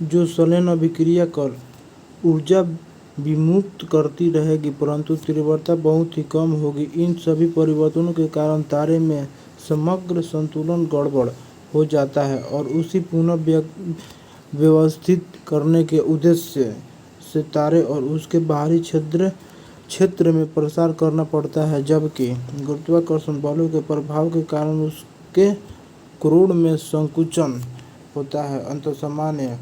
जो संलयन अभिक्रिया कर ऊर्जा विमुक्त करती रहेगी, परंतु तीव्रता बहुत ही कम होगी। इन सभी परिवर्तनों के कारण तारे में समग्र संतुलन गड़बड़ हो जाता है और उसी पुनः व्यवस्थित करने के उद्देश्य से तारे और उसके बाहरी क्षेत्र में प्रसार करना पड़ता है, जबकि गुरुत्वाकर्षण बलों के प्रभाव के कारण उसके क्रोड में संकुचन होता है। अंततः सामान्य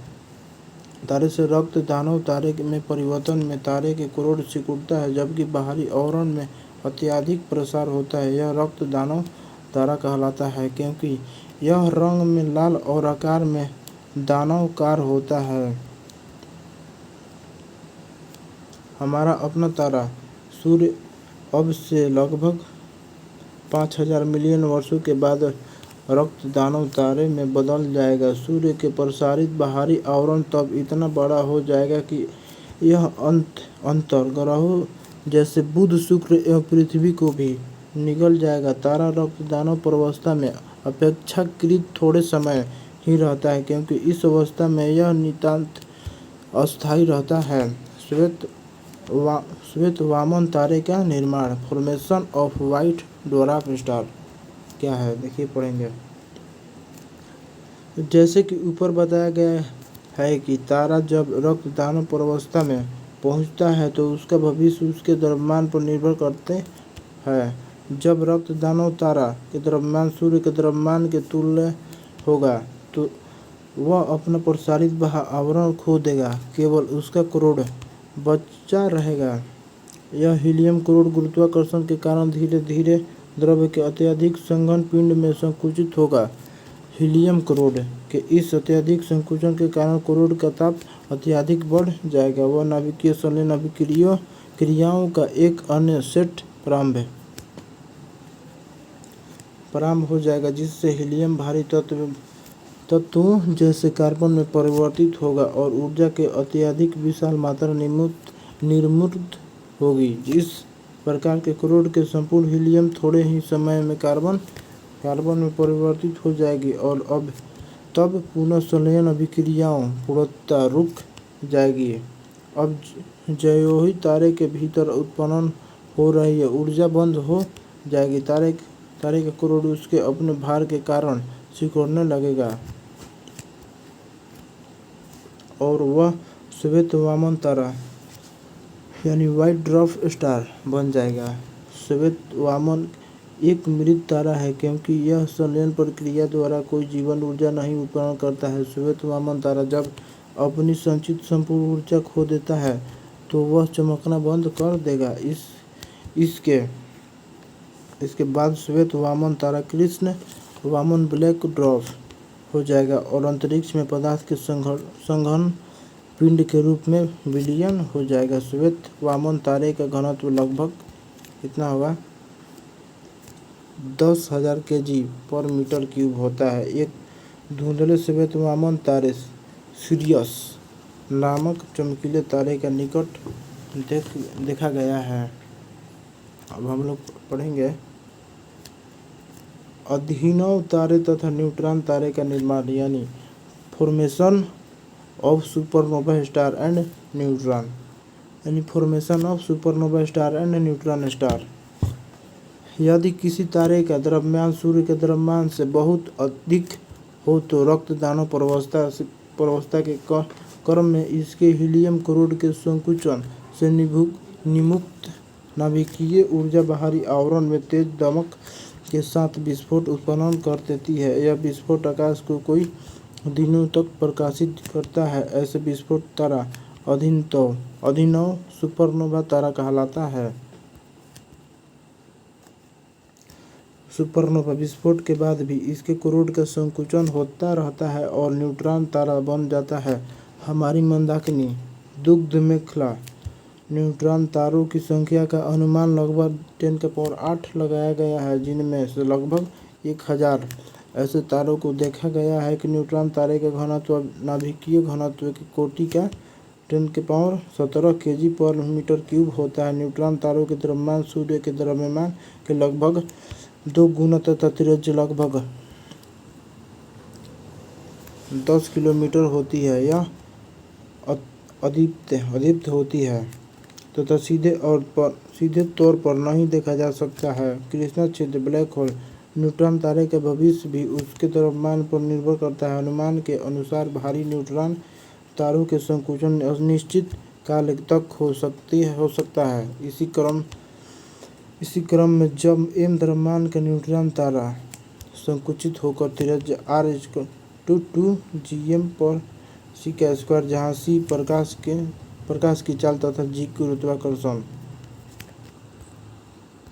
तारे से रक्त दानव तारे में परिवर्तन में तारे के क्रोड सिकुड़ता है, जबकि बाहरी आवरण में अत्यधिक प्रसार होता है। यह रक्त दानव तारा कहलाता है क्योंकि यह रंग में लाल और आकार में दानवाकार होता है। हमारा अपना तारा सूर्य अब से लगभग 5000 मिलियन वर्षों के बाद रक्त दानव तारे में बदल जाएगा। सूर्य के प्रसारित बाहरी आवरण तब इतना बड़ा हो जाएगा कि यह अंतर ग्रहों जैसे बुध, शुक्र एवं पृथ्वी को भी निगल जाएगा। तारा रक्त दानव प्रावस्था में अपेक्षाकृत थोड़े समय ही रहता है क्योंकि इस अवस्था में यह नितांत अस्थायी रहता है। श्वेत वामन तारे का निर्माण। Formation of white dwarf star क्या है, देखिए पढ़ेंगे। जैसे कि ऊपर बताया गया है कि तारा जब रक्त दानव प्रावस्था में पहुंचता है तो उसका भविष्य उसके द्रव्यमान पर निर्भर करते हैं। जब रक्त दानव तारा के द्रव्यमान सूर्य के द्रव्यमान के तुल्य होगा तो वह अपना प्रसारित आवरण खो देगा, केवल उसका क्रोड बचा रहेगा। यह हीलियम क्रोड गुरुत्वाकर्षण के कारण धीरे धीरे द्रव्य के अत्यधिक सघन पिंड में संकुचित होगा। हीलियम क्रोड के इस अत्यधिक संकुचन के कारण क्रोड का ताप अत्यधिक बढ़ जाएगा। वह नाभिकीय संलयन अभिक्रियाओं का एक अन्य सेट प्रारंभ हो जाएगा, जिससे हीलियम भारी तत्वों जैसे कार्बन में परिवर्तित होगा और ऊर्जा के अत्यधिक विशाल मात्रा निर्मुक्त होगी। इस प्रकार के क्रोड के संपूर्ण हीलियम थोड़े ही समय में कार्बन में परिवर्तित हो जाएगी और तब पुनः संलयन अभिक्रियाएं पूर्णतः रुक जाएगी। अब जो ही तारे के भीतर उत्पन्न हो रही है ऊर्जा बंद हो जाएगी। तारे का क्रोड उसके अपने भार के कारण सिकुड़ने लगेगा और वह श्वेत वामन तारा यानी व्हाइट ड्वार्फ स्टार बन जाएगा। श्वेत वामन एक मृत तारा है क्योंकि यह संलयन प्रक्रिया द्वारा कोई जीवन ऊर्जा नहीं उत्पन्न करता है। श्वेत वामन तारा जब अपनी संचित संपूर्ण ऊर्जा खो देता है तो वह चमकना बंद कर देगा। इसके बाद श्वेत वामन तारा कृष्ण वामन ब्लैक ड्वार्फ हो जाएगा और अंतरिक्ष में पदार्थ के सघन पिंड के रूप में विलीन हो जाएगा। श्वेत वामन तारे का घनत्व लगभग कितना होगा, 10,000 kg/m³ होता है। एक धुंधले श्वेत वामन तारे सिरियस नामक चमकीले तारे का निकट देखा गया है। अब हम लोग पढ़ेंगे अभिनव तारे तथा न्यूट्रॉन तारे का निर्माण यानी formation of supernova star and neutron यानी formation of supernova star and neutron star. यदि किसी तारे का द्रव्यमान सूर्य के द्रव्यमान से बहुत अधिक हो तो रक्त दानव प्रावस्था के क्रम में इसके हीलियम क्रोड के संकुचन से निमुक्त नाभिकीय ऊर्जा बाहरी आवरण में तेज दमक के साथ विस्फोट उत्पन्न कर देती है। यह विस्फोट आकाश को कई दिनों तक प्रकाशित करता है। ऐसे विस्फोट तारा अभिनव सुपरनोवा तारा कहलाता है। सुपरनोवा विस्फोट के बाद भी इसके क्रोड का संकुचन होता रहता है और न्यूट्रॉन तारा बन जाता है। हमारी मंदाकिनी दुग्ध मेखला न्यूट्रॉन तारों की संख्या का अनुमान लगभग 10⁸ लगाया गया है, जिनमें से लगभग 1000 ऐसे तारों को देखा गया है कि न्यूट्रॉन तारे का घनत्व नाभिकीय घनत्व की कोटि का 10⁻17 kg/m³ होता है। न्यूट्रॉन तारों के द्रव्यमान सूर्य के द्रव्यमान के लगभग 2 गुना तथा त्रिज्या लगभग 10 किलोमीटर होती है। यह अदीप्त होती है तथा सीधे तौर पर नहीं देखा जा सकता है। कृष्णा क्षेत्र ब्लैक होल न्यूट्रॉन तारे के भविष्य भी उसके द्रव्यमान पर निर्भर करता है। अनुमान के अनुसार भारी न्यूट्रॉन तारों के संकुचन अनिश्चित काल तक हो सकता है। इसी क्रम में जब m द्रव्यमान का न्यूट्रॉन तारा संकुचित होकर त्रिज्या r 2 पर c², जहाँ c प्रकाश की चाल तथा g की गुरुत्वाकर्षण